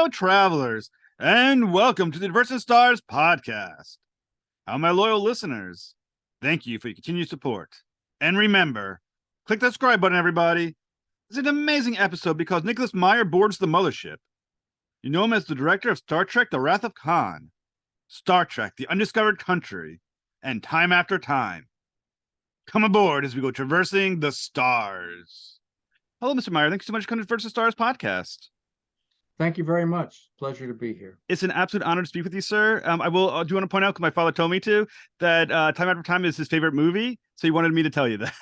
fellow travelers, and welcome to the Diverse Stars podcast. How my loyal listeners, thank you for your continued support. And remember, click that subscribe button, everybody. It's an amazing episode because Nicholas Meyer boards the mothership. You know him as the director of Star Trek The Wrath of Khan, Star Trek The Undiscovered Country, and Time After Time. Come aboard as we go traversing the stars. Hello, Mr. Meyer. Thank you so much for coming to Diverse Stars podcast. Thank you very much. Pleasure to be here. It's an absolute honor to speak with you, sir. I will. Do you want to point out, because my father told me to, that Time After Time is his favorite movie, so he wanted me to tell you that.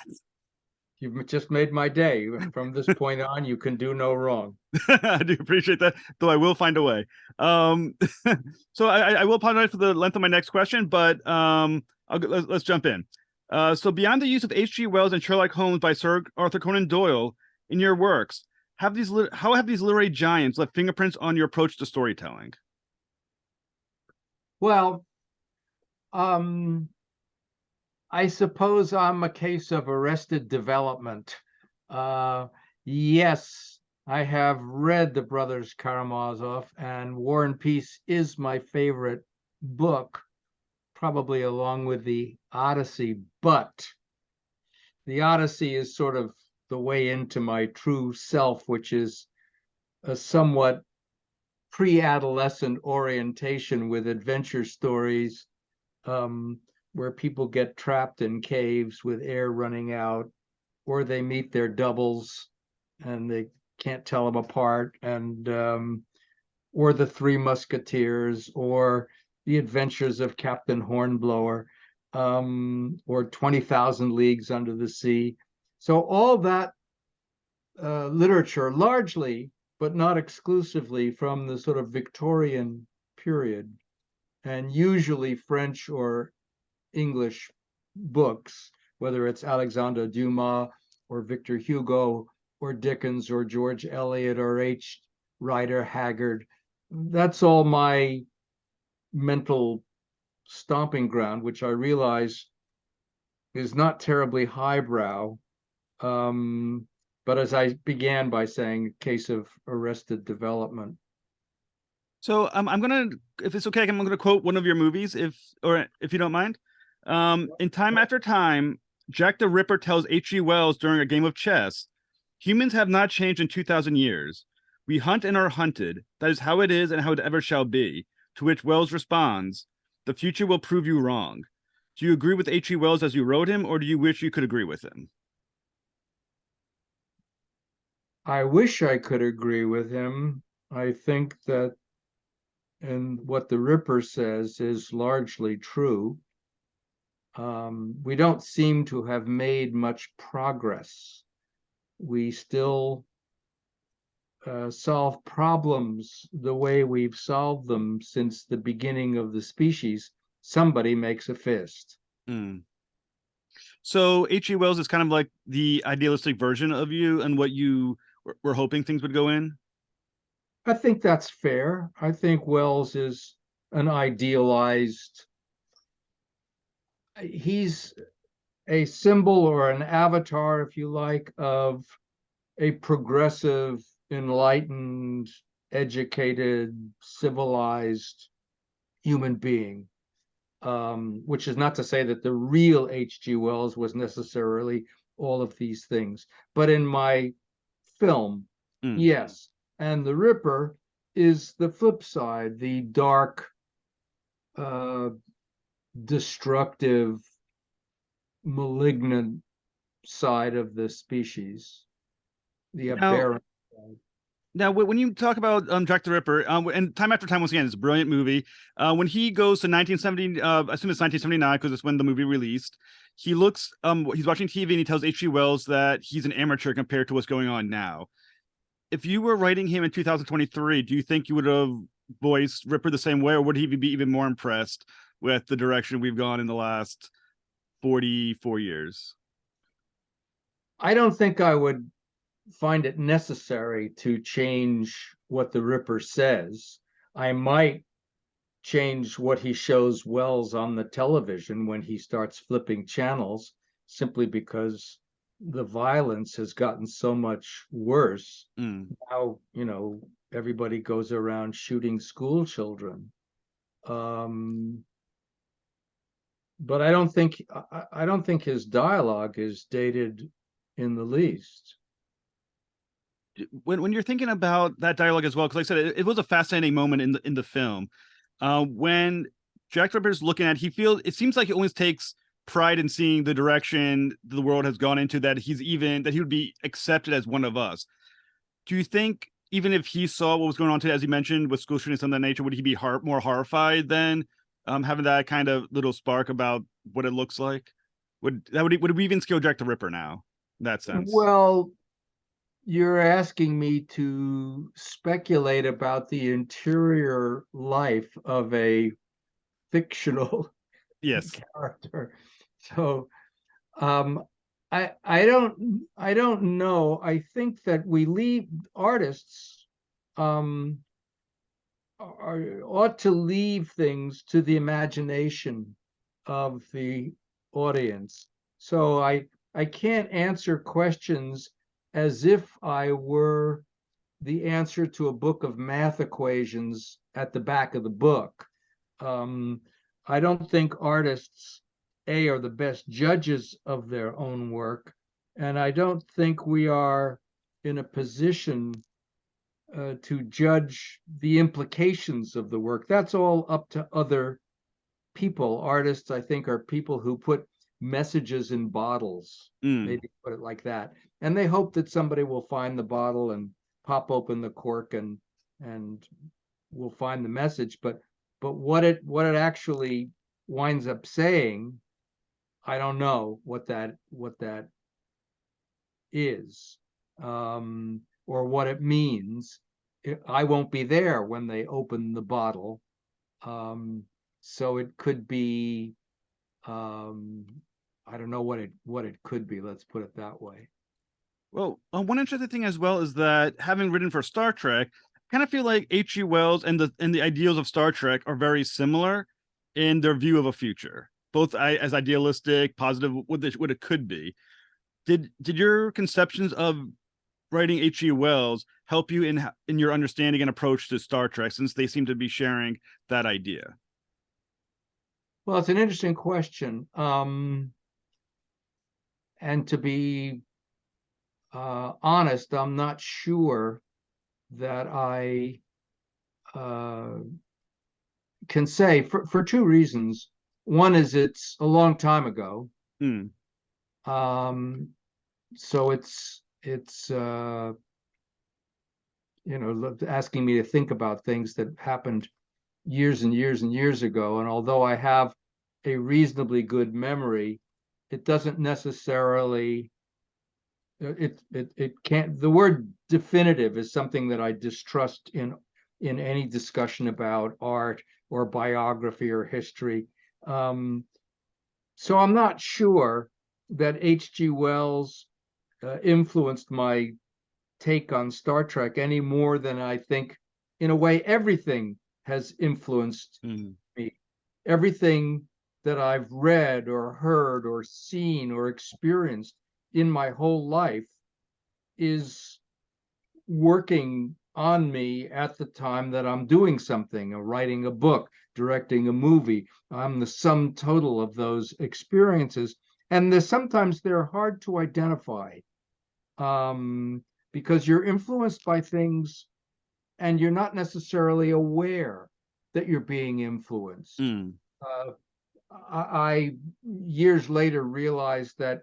You've just made my day. From this point on, you can do no wrong. I do appreciate that, though I will find a way. So I will apologize for the length of my next question, but let's jump in. So beyond the use of H.G. Wells and Sherlock Holmes by Sir Arthur Conan Doyle in your works, how have these literary giants left fingerprints on your approach to storytelling? Well, I suppose I'm a case of arrested development. Yes, I have read the Brothers Karamazov, and War and Peace is my favorite book, probably along with the Odyssey, but the Odyssey is sort of the way into my true self, which is a somewhat pre-adolescent orientation with adventure stories, where people get trapped in caves with air running out, or they meet their doubles and they can't tell them apart, and or the Three Musketeers, or the Adventures of Captain Hornblower, or 20,000 Leagues Under the Sea. So all that literature, largely, but not exclusively, from the sort of Victorian period, and usually French or English books, whether it's Alexandre Dumas or Victor Hugo or Dickens or George Eliot or H. Rider Haggard. That's all my mental stomping ground, which I realize is not terribly highbrow. But as I began by saying, a case of arrested development. So I'm gonna, if it's okay, I'm gonna quote one of your movies, if you don't mind. In Time After Time, Jack the Ripper tells H.G. Wells during a game of chess, "Humans have not changed in 2,000 years. We hunt and are hunted. That is how it is and how it ever shall be." To which Wells responds, "The future will prove you wrong." Do you agree with H.G. Wells as you wrote him, or do you wish you could agree with him? I wish I could agree with him. I think that, and what the Ripper says is largely true. We don't seem to have made much progress. We still solve problems the way we've solved them since the beginning of the species. Somebody makes a fist. Mm. So H.G. Wells is kind of like the idealistic version of you and what you were hoping things would go in? I think that's fair. I think Wells is an idealized, he's a symbol or an avatar, if you like, of a progressive, enlightened, educated, civilized human being. Which is not to say that the real H.G. Wells was necessarily all of these things. But in my film, yes. And the Ripper is the flip side, the dark, destructive, malignant side of the species, the aberrant side. Now, when you talk about Jack the Ripper, and Time After Time, once again, it's a brilliant movie. When he goes to 1970, I assume it's 1979 because it's when the movie released. He looks, he's watching TV and he tells H.G. Wells that he's an amateur compared to what's going on now. If you were writing him in 2023, do you think you would have voiced Ripper the same way, or would he be even more impressed with the direction we've gone in the last 44 years? I don't think I would find it necessary to change what the Ripper says. I might change what he shows Wells on the television when he starts flipping channels, simply because the violence has gotten so much worse. Now, everybody goes around shooting school children. But I don't think his dialogue is dated in the least. When you're thinking about that dialogue as well, because like I said, it was a fascinating moment in the film. When Jack the Ripper's looking at, it seems like he always takes pride in seeing the direction the world has gone into, that he would be accepted as one of us. Do you think even if he saw what was going on today, as you mentioned, with school shootings and that nature, would he be more horrified than having that kind of little spark about what it looks like? Would we even scale Jack the Ripper now in that sense? Well, you're asking me to speculate about the interior life of a fictional Yes. character. So um, I don't know. I think that we leave artists ought to leave things to the imagination of the audience. So I can't answer questions as if I were the answer to a book of math equations at the back of the book. Um, I don't think artists, are the best judges of their own work, and I don't think we are in a position to judge the implications of the work. That's all up to other people. Artists, I think, are people who put messages in bottles, maybe put it like that, and they hope that somebody will find the bottle and pop open the cork and will find the message. But what it actually winds up saying, I don't know what that is, or what it means. I won't be there when they open the bottle, so it could be. I don't know what it could be. Let's put it that way. Well, one interesting thing as well is that having written for Star Trek, I kind of feel like H.G. Wells and the ideals of Star Trek are very similar in their view of a future, both as idealistic, positive, what it could be. Did your conceptions of writing H.G. Wells help you in your understanding and approach to Star Trek, since they seem to be sharing that idea? Well, it's an interesting question. And to be honest, I'm not sure that I can say, for two reasons. One is it's a long time ago. So it's asking me to think about things that happened years and years and years ago. And although I have a reasonably good memory, it doesn't necessarily, it can't, the word definitive is something that I distrust in any discussion about art or biography or history. So I'm not sure that H.G. Wells influenced my take on Star Trek any more than I think, in a way, everything has influenced me. Everything that I've read or heard or seen or experienced in my whole life is working on me at the time that I'm doing something, or writing a book, directing a movie. I'm the sum total of those experiences. And sometimes they're hard to identify, because you're influenced by things and you're not necessarily aware that you're being influenced. I years later realized that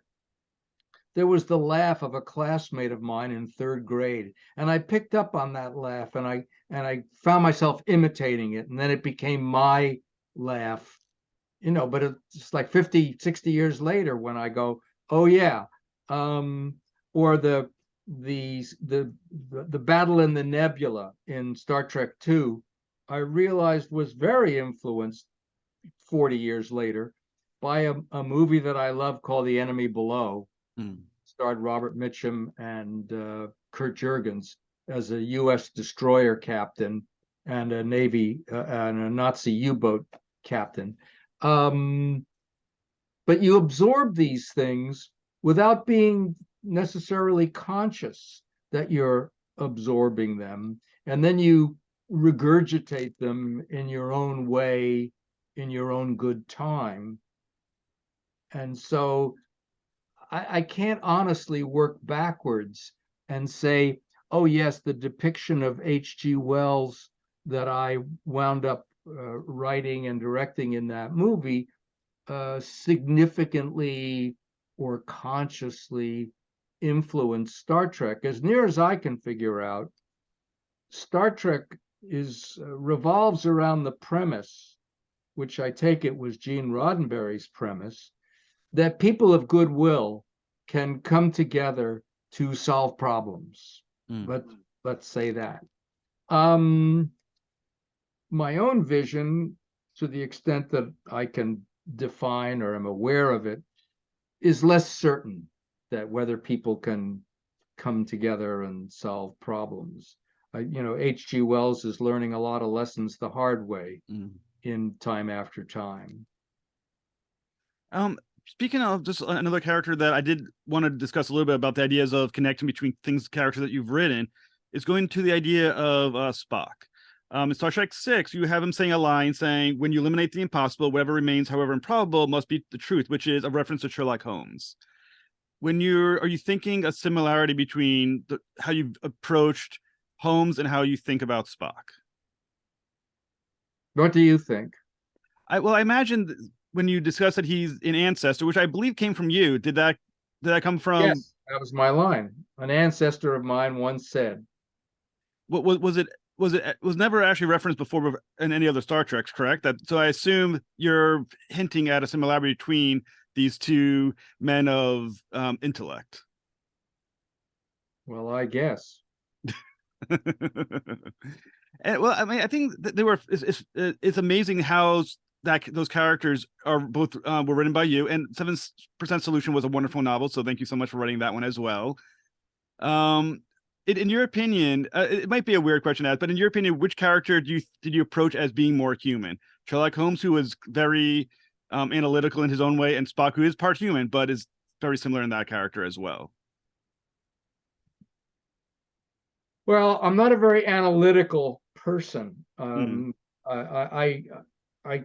there was the laugh of a classmate of mine in third grade, and I picked up on that laugh, and I found myself imitating it, and then it became my laugh, but it's like 50, 60 years later when I go, oh yeah. Or the battle in the nebula in Star Trek II, I realized was very influenced 40 years later by a movie that I love called The Enemy Below. Starred Robert Mitchum and Kurt Jurgens as a U.S. destroyer captain and a Nazi U-boat captain. But you absorb these things without being necessarily conscious that you're absorbing them. and then you regurgitate them in your own way, in your own good time. And so I can't honestly work backwards and say, oh, yes, the depiction of H.G. Wells that I wound up writing and directing in that movie significantly or consciously influenced Star Trek. As near as I can figure out, Star Trek revolves around the premise, which I take it was Gene Roddenberry's premise, that people of goodwill can come together to solve problems. Let's say that. My own vision, to the extent that I can define or am aware of it, is less certain that whether people can come together and solve problems. H.G. Wells is learning a lot of lessons the hard way in Time After Time. Speaking of just another character that I did want to discuss a little bit about the ideas of connecting between characters that you've written, is going to the idea of Spock. In Star Trek 6, you have him saying a line saying, when you eliminate the impossible, whatever remains, however improbable, must be the truth, which is a reference to Sherlock Holmes. Are you thinking a similarity between how you've approached Holmes and how you think about Spock? What do you think? I imagine when you discuss that he's an ancestor, which I believe came from you, did that come from? Yes, that was my line. An ancestor of mine once said. What was it? Was never actually referenced before in any other Star Treks, correct? So I assume you're hinting at a similarity between these two men of intellect. Well, I guess. And well, I mean, I think that it's amazing how those characters are both were written by you, and 7% Solution was a wonderful novel, so thank you so much for writing that one as well. In your opinion, it might be a weird question to ask, but in your opinion, which character did you approach as being more human? Sherlock Holmes, who was very analytical in his own way, and Spock, who is part human, but is very similar in that character as well. Well, I'm not a very analytical person. I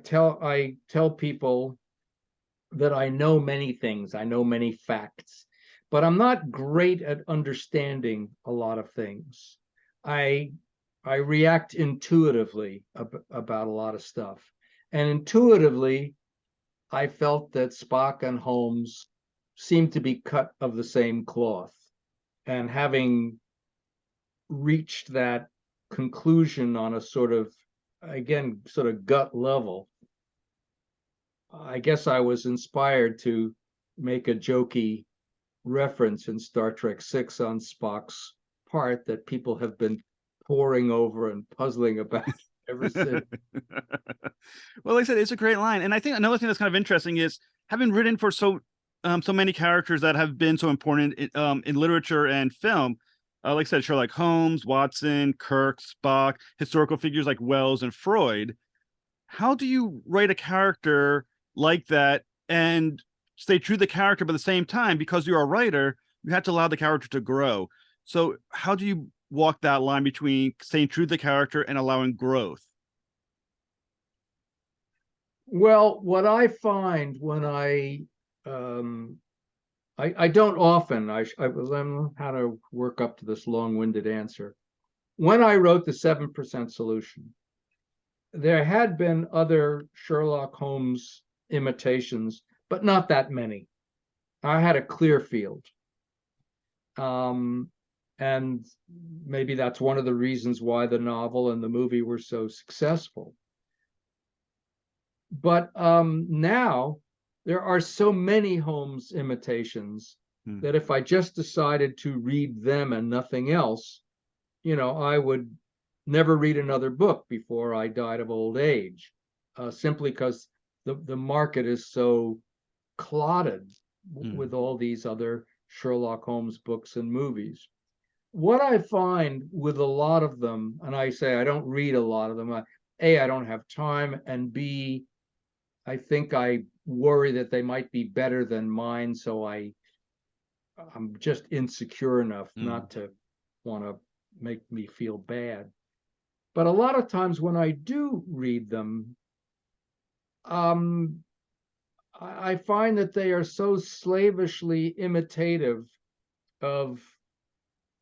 tell people that I know many things. I know many facts, but I'm not great at understanding a lot of things. I react intuitively about a lot of stuff, and intuitively, I felt that Spock and Holmes seemed to be cut of the same cloth, and having reached that conclusion on a sort of gut level, I guess I was inspired to make a jokey reference in Star Trek 6 on Spock's part that people have been poring over and puzzling about ever since. Well, like I said, it's a great line. And I think another thing that's kind of interesting is having written for so many characters that have been so important in literature and film. Like I said, Sherlock Holmes, Watson, Kirk, Spock, historical figures like Wells and Freud. How do you write a character like that and stay true to the character, but at the same time, because you're a writer, you have to allow the character to grow. So how do you walk that line between staying true to the character and allowing growth? Well, what I find when I don't often, I learn how to work up to this long-winded answer. When I wrote the 7% Solution, there had been other Sherlock Holmes imitations, but not that many. I had a clear field. And maybe that's one of the reasons why the novel and the movie were so successful. But now there are so many Holmes imitations that if I just decided to read them and nothing else, I would never read another book before I died of old age, simply because the market is so clotted with all these other Sherlock Holmes books and movies. What I find with a lot of them, and I say I don't read a lot of them, A, I don't have time, and B, I think I worry that they might be better than mine, so I'm just insecure enough not to want to make me feel bad. But a lot of times when I do read them, um, I find that they are so slavishly imitative of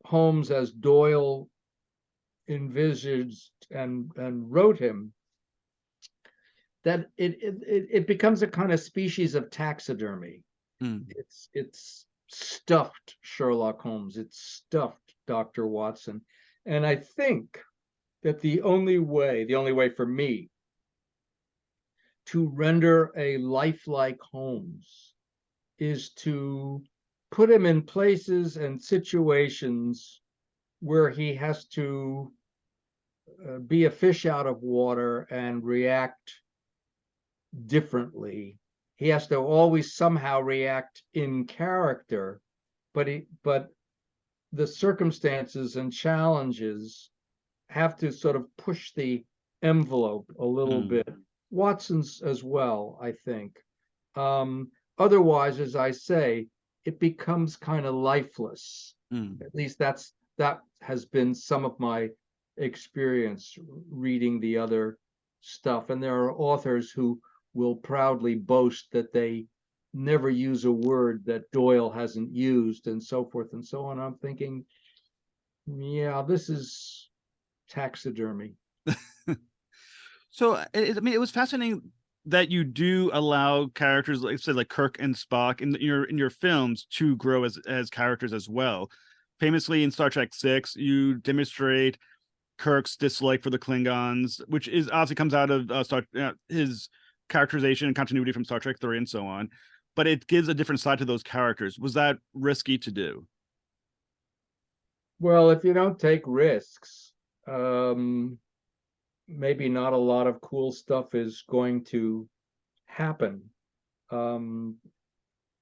Holmes as Doyle envisaged and wrote him, that it becomes a kind of species of taxidermy. Mm. It's stuffed Sherlock Holmes. It's stuffed Dr. Watson. And I think that the only way for me to render a lifelike Holmes is to put him in places and situations where he has to be a fish out of water and react differently. He has to always somehow react in character, but the circumstances and challenges have to sort of push the envelope a little Mm. bit. Watson's as well, I think. Otherwise, as I say, it becomes kind of lifeless. Mm. At least that has been some of my experience reading the other stuff. And there are authors who will proudly boast that they never use a word that Doyle hasn't used, and so forth and so on. I'm thinking, yeah, this is taxidermy. So I mean, it was fascinating that you do allow characters like say like Kirk and Spock in your films to grow as characters as well. Famously in Star Trek 6, you demonstrate Kirk's dislike for the Klingons, which is obviously comes out of his characterization and continuity from Star Trek 3 and so on. But it gives a different side to those characters. Was that risky to do? Well, if you don't take risks, maybe not a lot of cool stuff is going to happen. Um,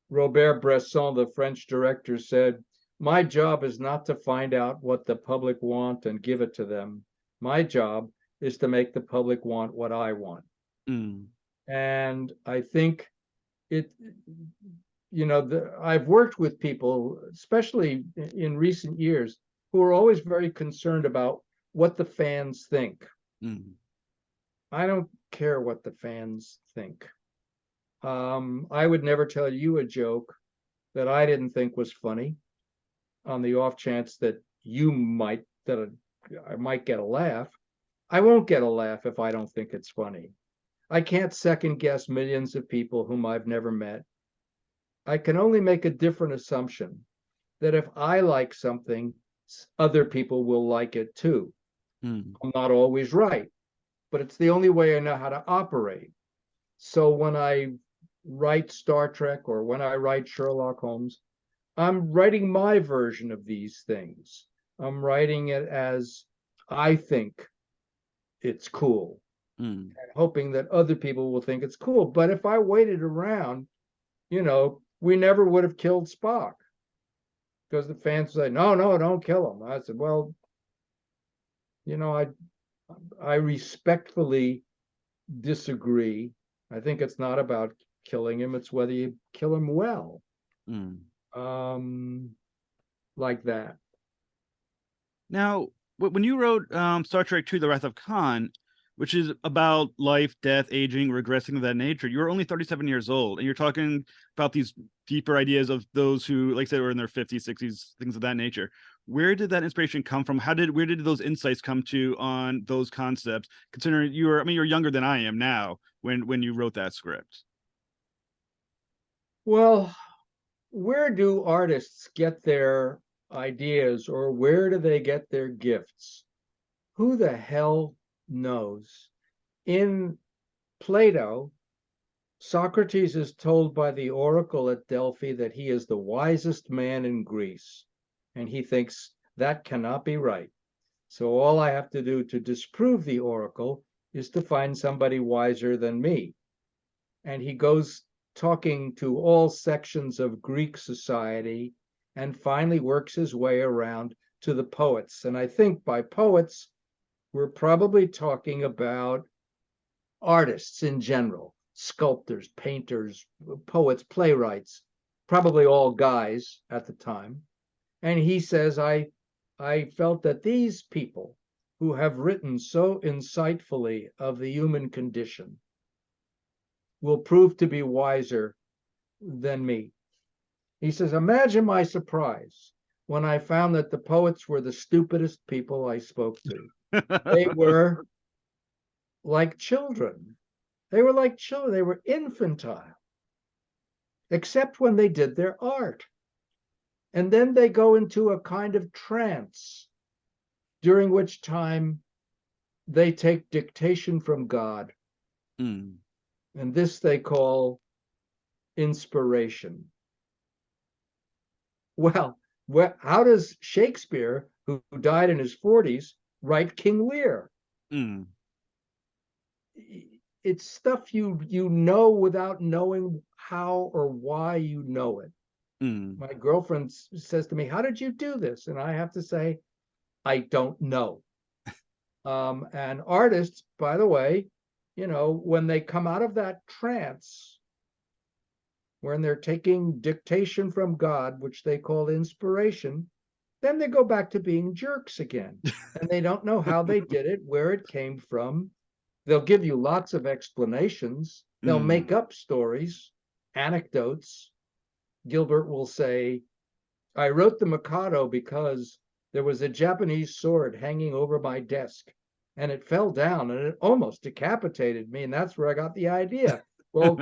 Robert Bresson, the French director, said, "My job is not to find out what the public want and give it to them. My job is to make the public want what I want." Mm. And I think it, I've worked with people, especially in recent years, who are always very concerned about what the fans think. Mm. I don't care what the fans think. I would never tell you a joke that I didn't think was funny, on the off chance that I might get a laugh. I won't get a laugh if I don't think it's funny. I can't second guess millions of people whom I've never met. I can only make a different assumption that if I like something, other people will like it too. Mm. I'm not always right, but it's the only way I know how to operate. So when I write Star Trek or when I write Sherlock Holmes, I'm writing my version of these things. I'm writing it as I think it's cool, Mm. and hoping that other people will think it's cool. But if I waited around, we never would have killed Spock, because the fans say, no, no, don't kill him. I said, well, I respectfully disagree. I think it's not about killing him, it's whether you kill him well. Mm. Um, like that. Now, when you wrote Star Trek II: The Wrath of Khan, which is about life, death, aging, regressing of that nature, you were only 37 years old, and you're talking about these deeper ideas of those who, like I said, were in their 50s, 60s, things of that nature. Where did that inspiration come from? Where did those insights come to on those concepts? Considering you're younger than I am now when you wrote that script. Well, where do artists get their ideas, or where do they get their gifts? Who the hell knows? In Plato, Socrates is told by the oracle at Delphi that he is the wisest man in Greece, and he thinks that cannot be right. So all I have to do to disprove the oracle is to find somebody wiser than me. And he goes talking to all sections of Greek society and finally works his way around to the poets. And I think by poets, we're probably talking about artists in general, sculptors, painters, poets, playwrights, probably all guys at the time. And he says, I felt that these people who have written so insightfully of the human condition will prove to be wiser than me. He says, imagine my surprise when I found that the poets were the stupidest people I spoke to. They were like children. They were like children. They were infantile, except when they did their art. And then they go into a kind of trance, during which time they take dictation from God. Mm. And this they call inspiration. Well, how does Shakespeare, who died in his 40s, write King Lear? Mm. It's stuff you know without knowing how or why you know it. Mm. My girlfriend says to me, how did you do this? And I have to say, I don't know. And artists, by the way, when they come out of that trance, when they're taking dictation from God, which they call inspiration, then they go back to being jerks again. And they don't know how they did it, where it came from. They'll give you lots of explanations. They'll make up stories, anecdotes. Gilbert will say, I wrote the Mikado because there was a Japanese sword hanging over my desk and it fell down and it almost decapitated me. And that's where I got the idea. Well,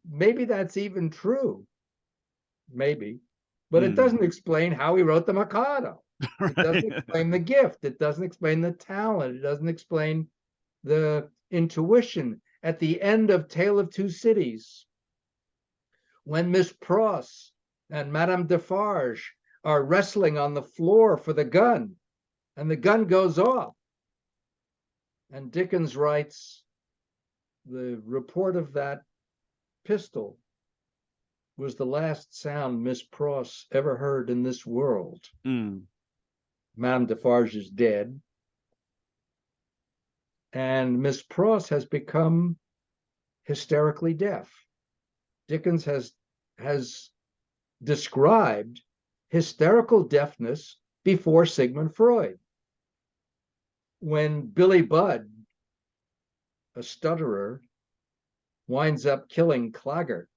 maybe that's even true. Maybe. But it doesn't explain how he wrote the Mikado. Right. It doesn't explain the gift. It doesn't explain the talent. It doesn't explain the intuition. At the end of Tale of Two Cities, when Miss Pross and Madame Defarge are wrestling on the floor for the gun, and the gun goes off. And Dickens writes, the report of that pistol was the last sound Miss Pross ever heard in this world. Madame Defarge is dead. And Miss Pross has become hysterically deaf. Dickens has described hysterical deafness before Sigmund Freud. When Billy Budd, a stutterer, winds up killing Claggart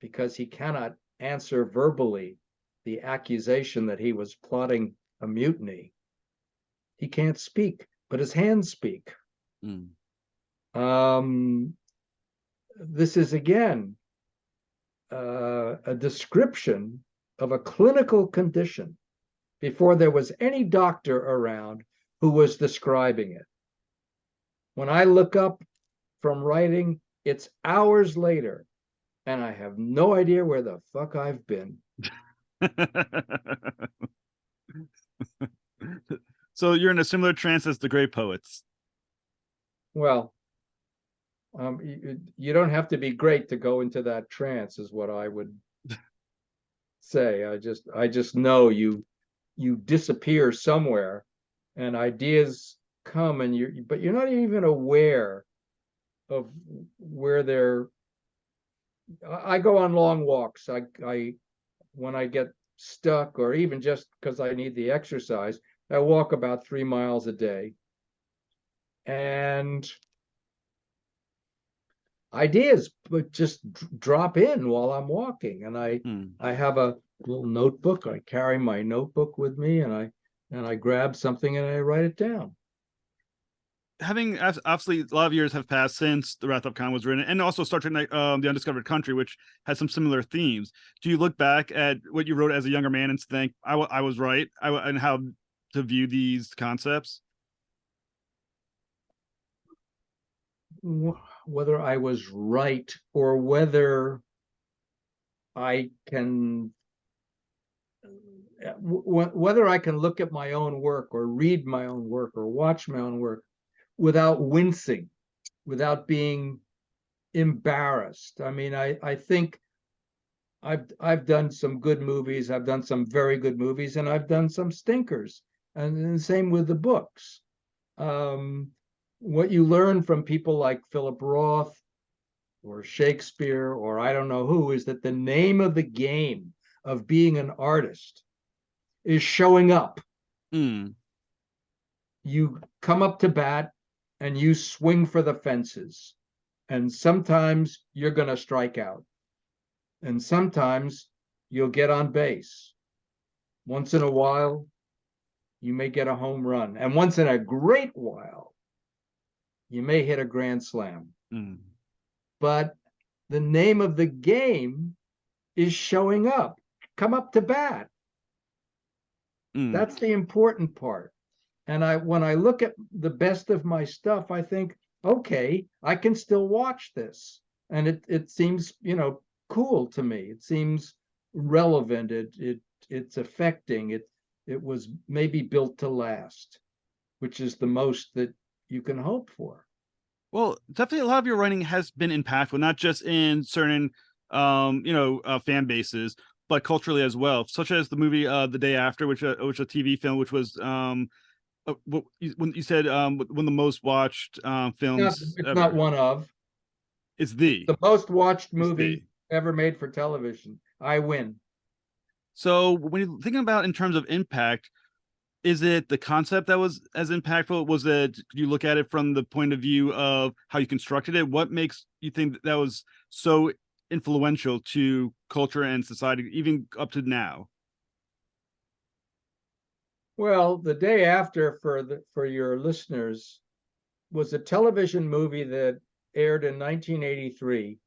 because he cannot answer verbally the accusation that he was plotting a mutiny, he can't speak, but his hands speak. This is again a description of a clinical condition before there was any doctor around who was describing it. When I look up from writing, it's hours later, and I have no idea where the fuck I've been. So you're in a similar trance as the great poets. Well, you don't have to be great to go into that trance, is what I would say. I just know you disappear somewhere, and ideas come, and but you're not even aware of where they're. I go on long walks. I when I get stuck, or even just because I need the exercise, I walk about 3 miles a day, and ideas but just drop in while I'm walking. And I have a little notebook. I carry my notebook with me, and I grab something and I write it down. Having obviously a lot of years have passed since The Wrath of Khan was written, and also Star Trek, The Undiscovered Country, which has some similar themes. Do you look back at what you wrote as a younger man and think, I was right, and how to view these concepts? Whether I was right or whether I can look at my own work or read my own work or watch my own work without wincing, without being embarrassed. I mean, I think I've done some good movies, I've done some very good movies, and I've done some stinkers. And the same with the books. What you learn from people like Philip Roth or Shakespeare or I don't know who is that the name of the game of being an artist is showing up. you come up to bat and you swing for the fences. And sometimes you're going to strike out. And sometimes you'll get on base. Once in a while, you may get a home run. And once in a great while, you may hit a grand slam. Mm. But the name of the game is showing up. Come up to bat. Mm. That's the important part. And when I look at the best of my stuff, I think, okay, I can still watch this. And it seems, cool to me. It seems relevant. It's affecting. It was maybe built to last, which is the most that you can hope for. Well, definitely a lot of your writing has been impactful, not just in certain fan bases, but culturally as well, such as the movie The Day After, which a TV film, which was when you said one of the most watched films It's ever. not one of. It's the most watched movie ever made for television. I win. So when you're thinking about in terms of impact, is it the concept that was as impactful? Was it, you look at it from the point of view of how you constructed it? What makes you think that was so influential to culture and society, even up to now? Well, The Day After, for your listeners, was a television movie that aired in 1983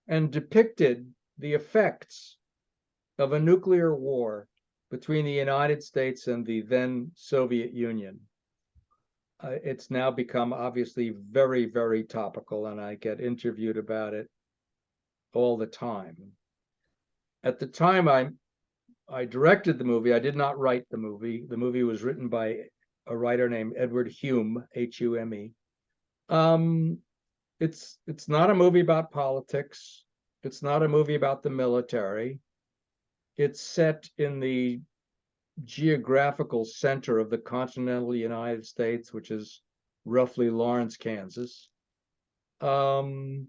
and depicted the effects of a nuclear war between the United States and the then Soviet Union. It's now become obviously very, very topical, and I get interviewed about it all the time. At the time I directed the movie, I did not write the movie. The movie was written by a writer named Edward Hume, Hume. It's not a movie about politics. It's not a movie about the military. It's set in the geographical center of the continental United States, which is roughly Lawrence, Kansas. And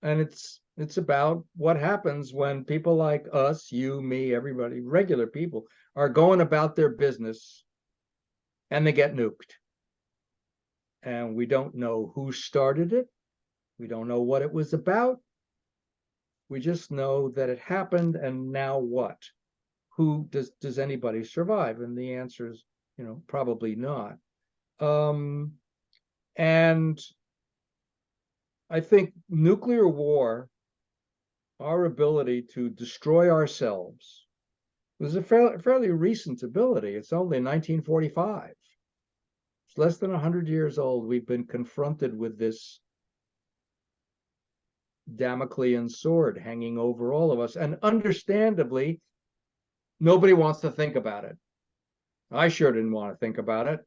it's about what happens when people like us, you, me, everybody, regular people, are going about their business and they get nuked. And we don't know who started it. We don't know what it was about. We just know that it happened, and now what? Who does anybody survive? And the answer is, probably not. And I think nuclear war, our ability to destroy ourselves, was a fairly recent ability. It's only 1945. It's less than 100 years old. We've been confronted with this Damoclean sword hanging over all of us. And understandably, nobody wants to think about it. I sure didn't want to think about it.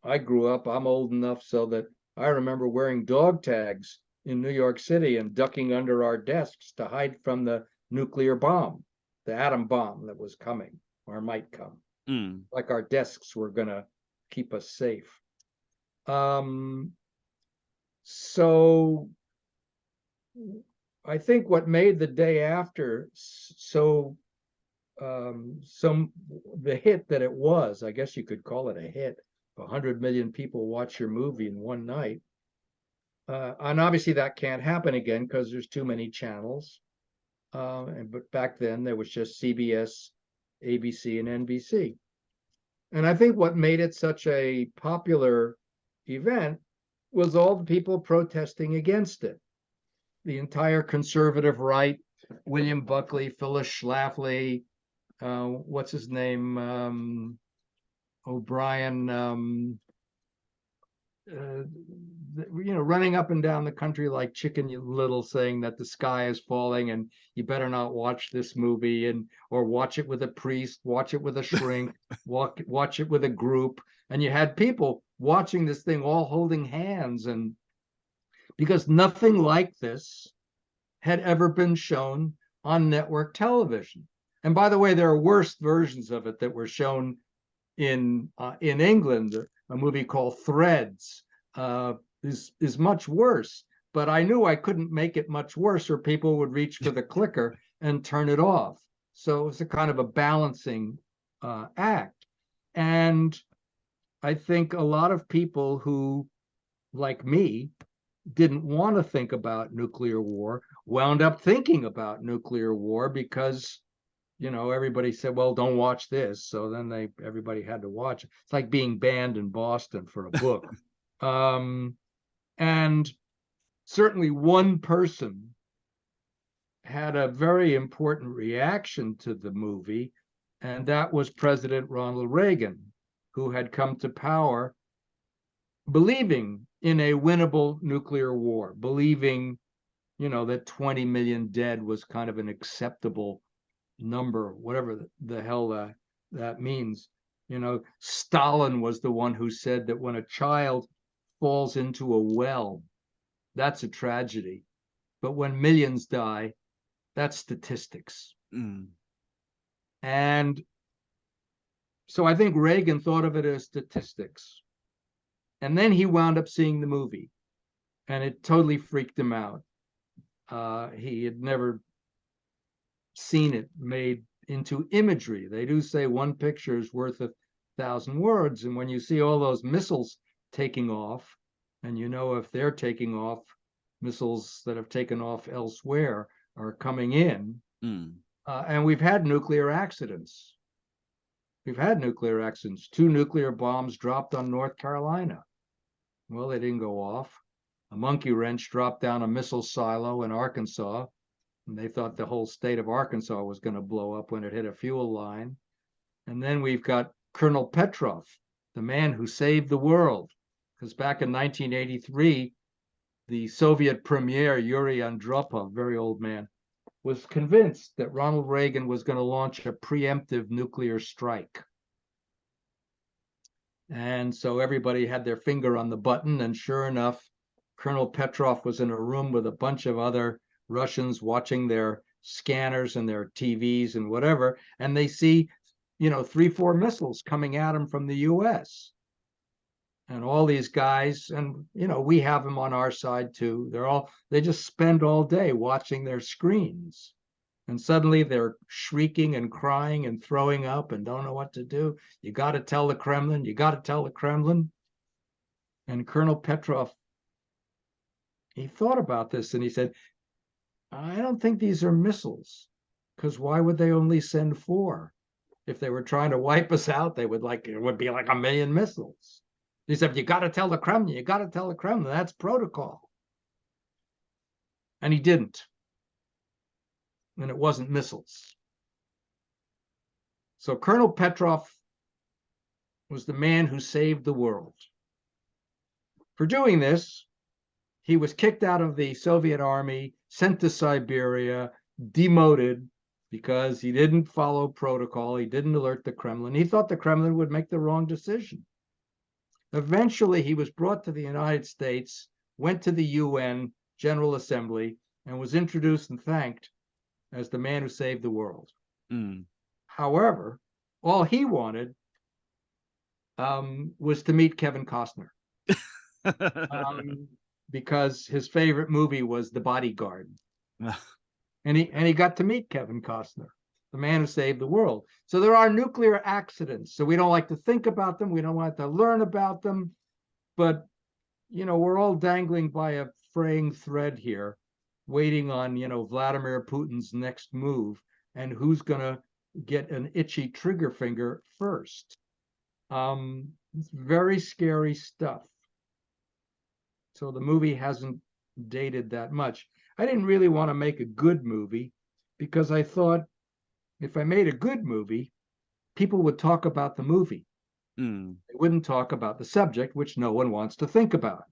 I grew up, I'm old enough so that I remember wearing dog tags in New York City and ducking under our desks to hide from the nuclear bomb, the atom bomb that was coming or might come. Like our desks were going to keep us safe. So I think what made The Day After so the hit that it was, I guess you could call it a hit. 100 million people watch your movie in one night. And obviously that can't happen again because there's too many channels. But back then there was just CBS, ABC, and NBC. And I think what made it such a popular event was all the people protesting against it. The entire conservative right, William Buckley, Phyllis Schlafly, what's his name? O'Brien, running up and down the country like Chicken Little, saying that the sky is falling and you better not watch this movie, or watch it with a priest, watch it with a shrink, watch it with a group. And you had people watching this thing all holding hands, and because nothing like this had ever been shown on network television. And by the way, there are worse versions of it that were shown in England. A movie called Threads is much worse, but I knew I couldn't make it much worse or people would reach for the clicker and turn it off. So it was a kind of a balancing act. And I think a lot of people who, like me, didn't want to think about nuclear war wound up thinking about nuclear war because everybody said, well, don't watch this. So then everybody had to watch it. It's like being banned in Boston for a book. And certainly one person had a very important reaction to the movie, and that was President Ronald Reagan, who had come to power believing in a winnable nuclear war, believing, that 20 million dead was kind of an acceptable number, whatever the hell that means. Stalin was the one who said that when a child falls into a well, that's a tragedy. But when millions die, that's statistics. Mm. And so I think Reagan thought of it as statistics. And then he wound up seeing the movie, and it totally freaked him out. He had never seen it made into imagery. They do say one picture is worth 1,000 words. And when you see all those missiles taking off, and if they're taking off, missiles that have taken off elsewhere are coming in. And we've had nuclear accidents. We've had nuclear accidents. 2 nuclear bombs dropped on North Carolina. Well, they didn't go off. A monkey wrench dropped down a missile silo in Arkansas, and they thought the whole state of Arkansas was going to blow up when it hit a fuel line. And then we've got Colonel Petrov, the man who saved the world, because back in 1983, the Soviet premier, Yuri Andropov, very old man, was convinced that Ronald Reagan was going to launch a preemptive nuclear strike. And so everybody had their finger on the button, and sure enough, Colonel Petrov was in a room with a bunch of other Russians watching their scanners and their TVs and whatever, and they see, 3-4 missiles coming at them from the US. And all these guys, and we have them on our side too. They just spend all day watching their screens. And suddenly they're shrieking and crying and throwing up and don't know what to do. You got to tell the Kremlin, you got to tell the Kremlin. And Colonel Petrov, he thought about this and he said, I don't think these are missiles, because why would they only send 4? If they were trying to wipe us out, it would be like 1 million missiles. He said, you got to tell the Kremlin, you got to tell the Kremlin, that's protocol. And he didn't. And it wasn't missiles. So Colonel Petrov was the man who saved the world. For doing this, he was kicked out of the Soviet army, sent to Siberia, demoted because he didn't follow protocol. He didn't alert the Kremlin. He thought the Kremlin would make the wrong decision. Eventually, he was brought to the United States, went to the UN General Assembly, and was introduced and thanked as the man who saved the world. However, all he wanted was to meet Kevin Costner. Because his favorite movie was The Bodyguard. and he got to meet Kevin Costner, the man who saved the world. So there are nuclear accidents. So we don't like to think about them. We don't like to learn about them. But, we're all dangling by a fraying thread here, waiting on, Vladimir Putin's next move and who's going to get an itchy trigger finger first. It's very scary stuff. So the movie hasn't dated that much. I didn't really want to make a good movie because I thought if I made a good movie, people would talk about the movie. They wouldn't talk about the subject, which no one wants to think about.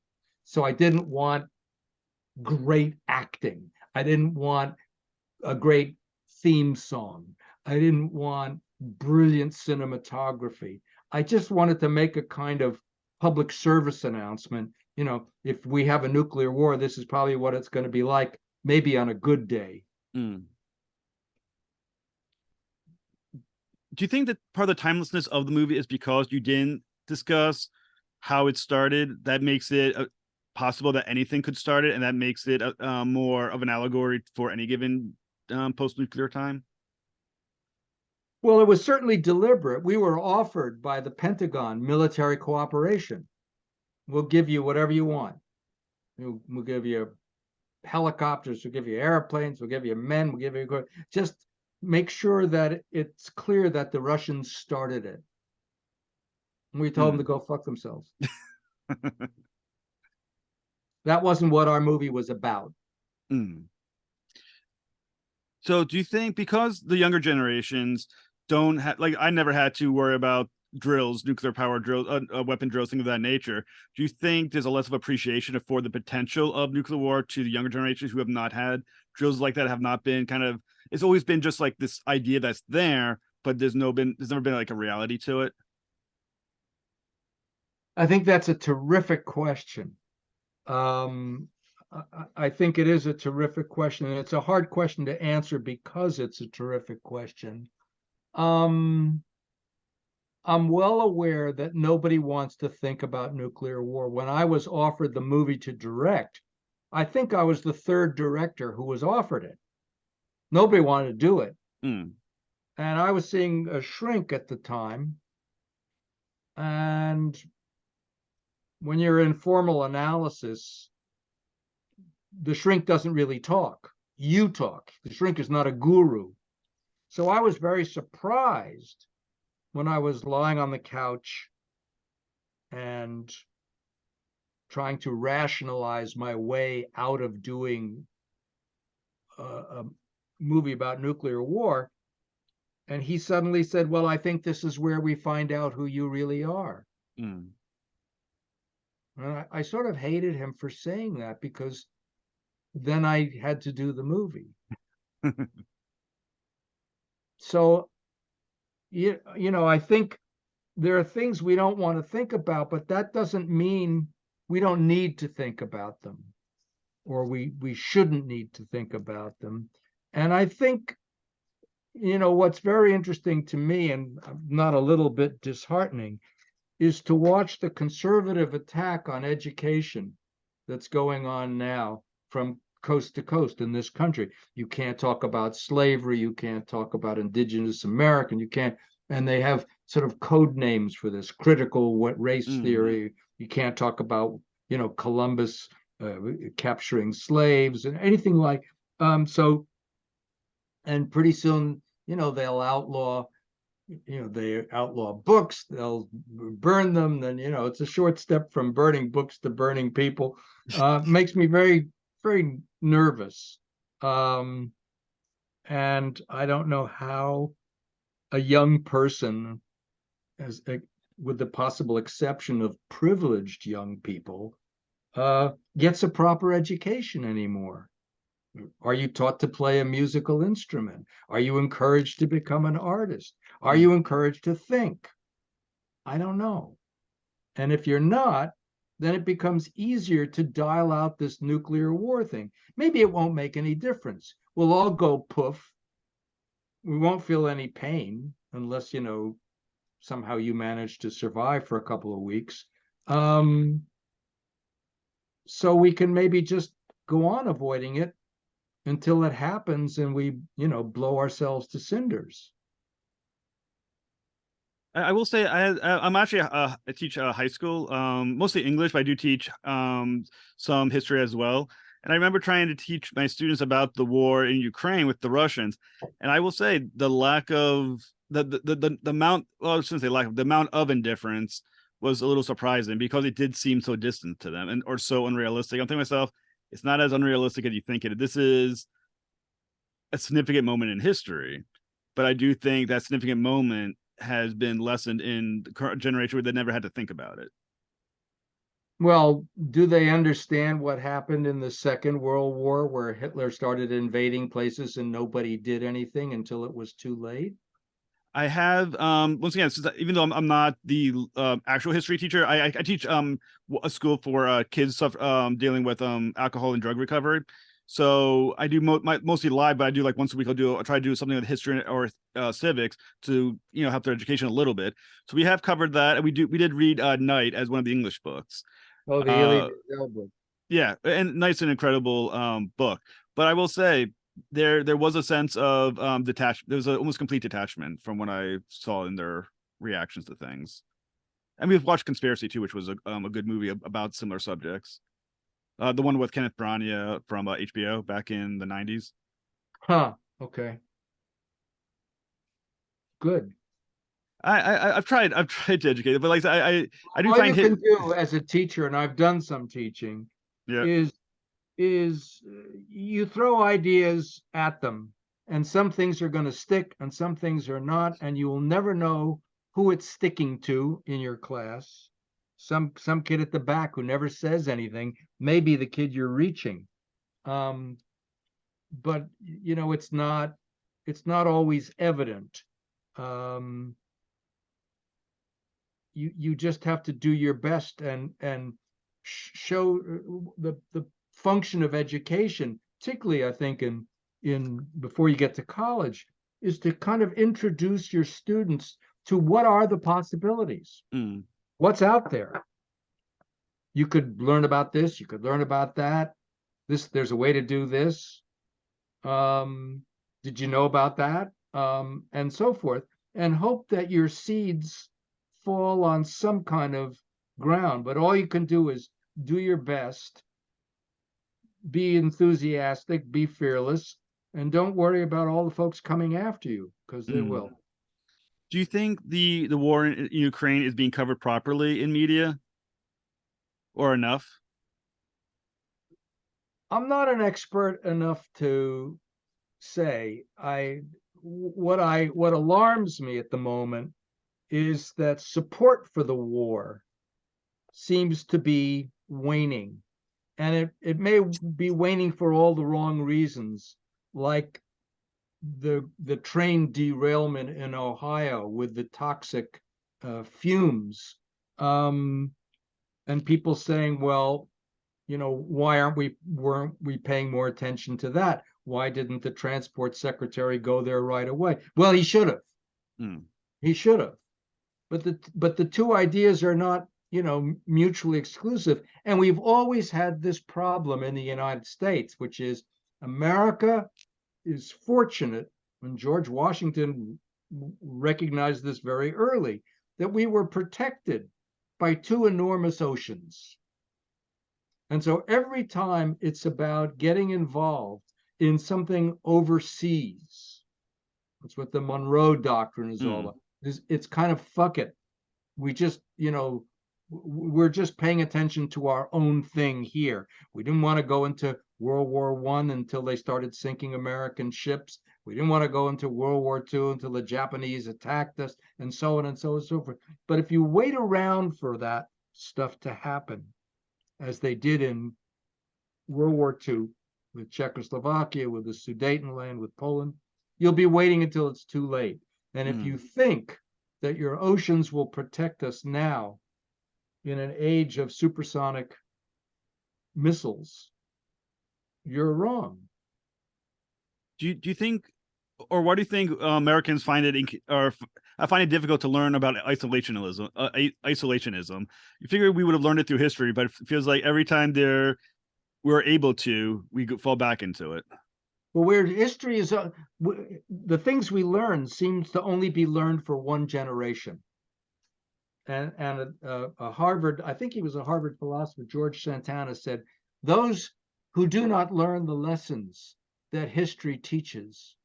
So I didn't want great acting. I didn't want a great theme song. I didn't want brilliant cinematography. I just wanted to make a kind of public service announcement. If we have a nuclear war, this is probably what it's going to be like, maybe on a good day. Do you think that part of the timelessness of the movie is because you didn't discuss how it started? That makes it possible that anything could start it, and that makes it more of an allegory for any given post-nuclear time? Well, it was certainly deliberate. We were offered by the Pentagon military cooperation. We'll give you whatever you want. We'll give you helicopters, we'll give you airplanes, we'll give you men, we'll give you, just make sure that it's clear that the Russians started it. And we told them to go fuck themselves. That wasn't what our movie was about. So do you think because the younger generations don't have, like, I never had to worry about drills, nuclear power drills, weapon drills, things of that nature. Do you think there's a less of appreciation for the potential of nuclear war to the younger generations who have not had drills like that, have not been kind of, it's always been just like this idea that's there, but there's never been like a reality to it? I think that's a terrific question. I think it is a terrific question, and it's a hard question to answer because it's a terrific question. I'm well aware that nobody wants to think about nuclear war. When I was offered the movie to direct, I think I was the third director who was offered it. Nobody wanted to do it. And I was seeing a shrink at the time. And when you're in formal analysis, the shrink doesn't really talk. You talk. The shrink is not a guru. So I was very surprised when I was lying on the couch and trying to rationalize my way out of doing a movie about nuclear war. And he suddenly said, well, I think this is where we find out who you really are. And I sort of hated him for saying that, because then I had to do the movie. So, you know, I think there are things we don't want to think about, but that doesn't mean we don't need to think about them, or we shouldn't need to think about them. And I think, you know, what's very interesting to me, and not a little bit disheartening, is to watch the conservative attack on education that's going on now from coast to coast in this country. You can't talk about slavery, you can't talk about indigenous American, you can't, and they have sort of code names for this, critical race theory. You can't talk about, you know, Columbus capturing slaves and anything like, so, and pretty soon, you know, they'll outlaw, you know, they outlaw books, they'll burn them. Then, you know, it's a short step from burning books to burning people. Makes me very, very nervous. And I don't know how a young person, as with the possible exception of privileged young people, gets a proper education anymore. Are you taught to play a musical instrument? Are you encouraged to become an artist? Are you encouraged to think? I don't know. And if you're not, then it becomes easier to dial out this nuclear war thing. Maybe it won't make any difference. We'll all go poof. We won't feel any pain unless, you know, somehow you manage to survive for a couple of weeks. So we can maybe just go on avoiding it until it happens and we, you know, blow ourselves to cinders. I will say I'm actually I teach high school, mostly English, but I do teach some history as well. And I remember trying to teach my students about the war in Ukraine with the Russians, and I will say the lack of the amount, well, I shouldn't say lack of, the amount of indifference was a little surprising, because it did seem so distant to them, and or so unrealistic. I'm thinking to myself, it's not as unrealistic as you think it. This is a significant moment in history, but I do think that significant moment has been lessened in the current generation where they never had to think about it. Well, do they understand what happened in the Second World War, where Hitler started invading places and nobody did anything until it was too late? I have once again, since, even though I'm not the actual history teacher, I teach a school for kids dealing with alcohol and drug recovery. So I do mostly live, but I do like once a week. I'll try to do something with history or civics to, you know, help their education a little bit. So we have covered that, and we did read Night as one of the English books. Oh, the Elie Wiesel book. Yeah, and Night's an incredible book. But I will say, there was a sense of detached. There was a almost complete detachment from what I saw in their reactions to things. And we've watched Conspiracy too, which was a good movie about similar subjects. The one with Kenneth Branagh from HBO back in the 90s. Huh. Okay. Good. I've tried to educate it, but like I do All find you can do as a teacher, and I've done some teaching, yeah. is you throw ideas at them, and some things are going to stick and some things are not, and you will never know who it's sticking to in your class. Some kid at the back who never says anything may be the kid you're reaching. But it's not always evident. um, you just have to do your best and show the function of education, particularly I think in before you get to college, is to kind of introduce your students to what are the possibilities, Mm. what's out there. You could learn about this, you could learn about that. There's a way to do this. um, did you know about that? And so forth, and hope that your seeds fall on some kind of ground. But all you can do is do your best, be enthusiastic, be fearless, and don't worry about all the folks coming after you, because they Mm. will. Do you think the war in Ukraine is being covered properly in media or enough? I'm not an expert enough to say. What alarms me at the moment is that support for the war seems to be waning. And it may be waning for all the wrong reasons, like the train derailment in Ohio with the toxic fumes. And people saying, well, why weren't we paying more attention to that? Why didn't the transport secretary go there right away? Well, he should have. Mm. He should have. But the two ideas are not, mutually exclusive. And we've always had this problem in the United States, which is America is fortunate, and George Washington recognized this very early, that we were protected by two enormous oceans. And so every time it's about getting involved in something overseas, that's what the Monroe Doctrine is all Mm. about. It's kind of fuck it. We just, we're just paying attention to our own thing here. We didn't want to go into World War I until they started sinking American ships. We didn't want to go into World War II until the Japanese attacked us, and so on and so on and so forth. But if you wait around for that stuff to happen, as they did in World War II with Czechoslovakia, with the Sudetenland, with Poland, you'll be waiting until it's too late. And if you think that your oceans will protect us now in an age of supersonic missiles, you're wrong. Do you think, or why do you think Americans find it or I find it difficult to learn about isolationism? Isolationism. You figure we would have learned it through history, but it feels like every time we're able to, we fall back into it. Well, where history is, the things we learn seems to only be learned for one generation. And a Harvard, I think he was a Harvard philosopher, George Santana, said, those who do not learn the lessons that history teaches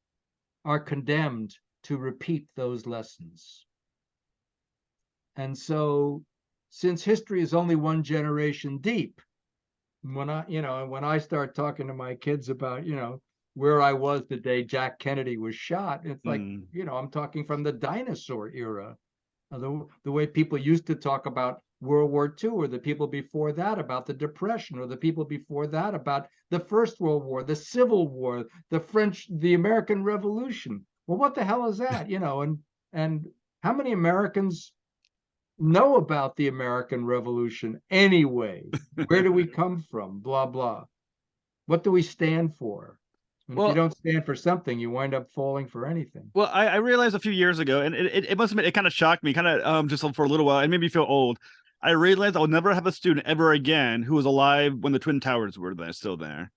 are condemned to repeat those lessons. And so, since history is only one generation deep, when I start talking to my kids about, where I was the day Jack Kennedy was shot, it's like, I'm talking from the dinosaur era. The way people used to talk about World War II, or the people before that about the Depression, or the people before that about the First World War, the Civil War, the American Revolution. Well, what the hell is that? And how many Americans know about the American Revolution anyway? Where do we come from? Blah, blah. What do we stand for? And if you don't stand for something, you wind up falling for anything. Well, I realized a few years ago, and it must have been, it kind of shocked me, kind of just for a little while. It made me feel old. I realized I'll never have a student ever again who was alive when the Twin Towers were still there.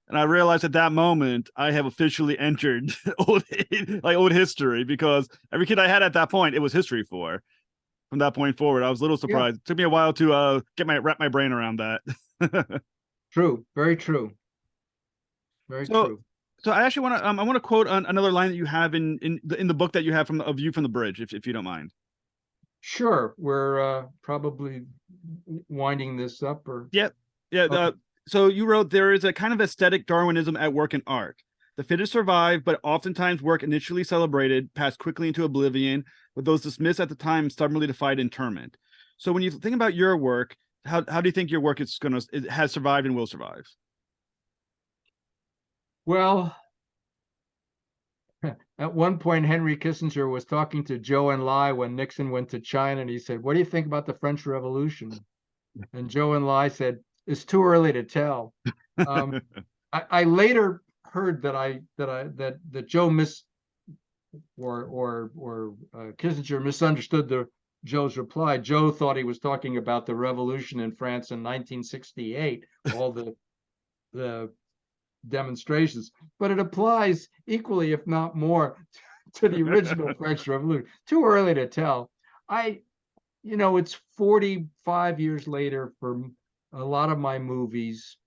And I realized at that moment I have officially entered old history, because every kid I had at that point, it was history for. From that point forward, I was a little surprised. Yeah. It took me a while to wrap my brain around that. True, very true, very true. So I actually want to I want to quote another line that you have in the book that you have from A View from the Bridge, if you don't mind. Sure, we're probably winding this up, or yeah. Okay. So you wrote, there is a kind of aesthetic Darwinism at work in art. The fittest survive, but oftentimes work initially celebrated pass quickly into oblivion, with those dismissed at the time stubbornly defied interment. So when you think about your work, how do you think your work has survived and will survive? Well, at one point, Henry Kissinger was talking to Zhou Enlai when Nixon went to China, and he said, "What do you think about the French Revolution?" And Zhou Enlai said, "It's too early to tell." I later heard that Joe Kissinger misunderstood Joe's reply. Joe thought he was talking about the revolution in France in 1968, all the demonstrations, but it applies equally, if not more, to the original French Revolution. Too early to tell. It's 45 years later for a lot of my movies,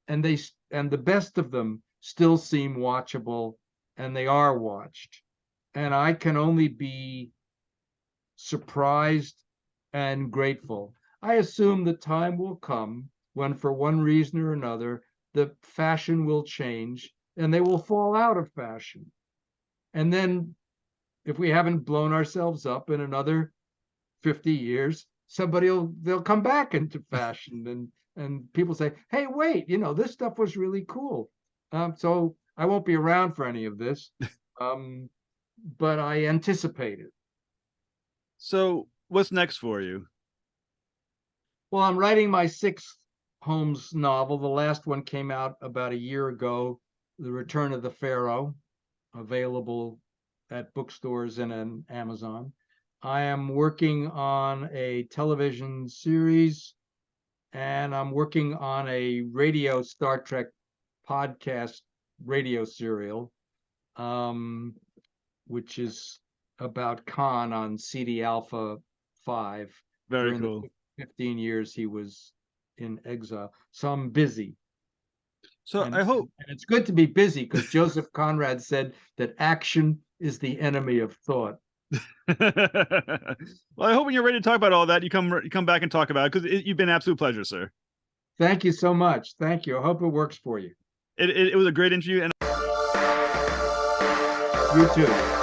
and the best of them still seem watchable, and they are watched. And I can only be surprised and grateful. I assume the time will come when, for one reason or another, the fashion will change and they will fall out of fashion. And then, if we haven't blown ourselves up in another 50 years, they'll come back into fashion, and people say, "Hey, wait, this stuff was really cool." So I won't be around for any of this, but I anticipate it. So what's next for you? Well, I'm writing my 6th Holmes novel. The last one came out about a year ago, The Return of the Pharaoh, available at bookstores and on Amazon. I am working on a television series, and I'm working on a radio Star Trek podcast radio serial, which is about Khan on CD Alpha 5. Very cool. The 15 years he was in exile. So I'm busy. So I hope, and it's good to be busy, because Joseph Conrad said that action is the enemy of thought. Well, I hope when you're ready to talk about all that, you come back and talk about it, because you've been an absolute pleasure, sir. Thank you so much. Thank you. I hope it works for you. It was a great interview, and you too.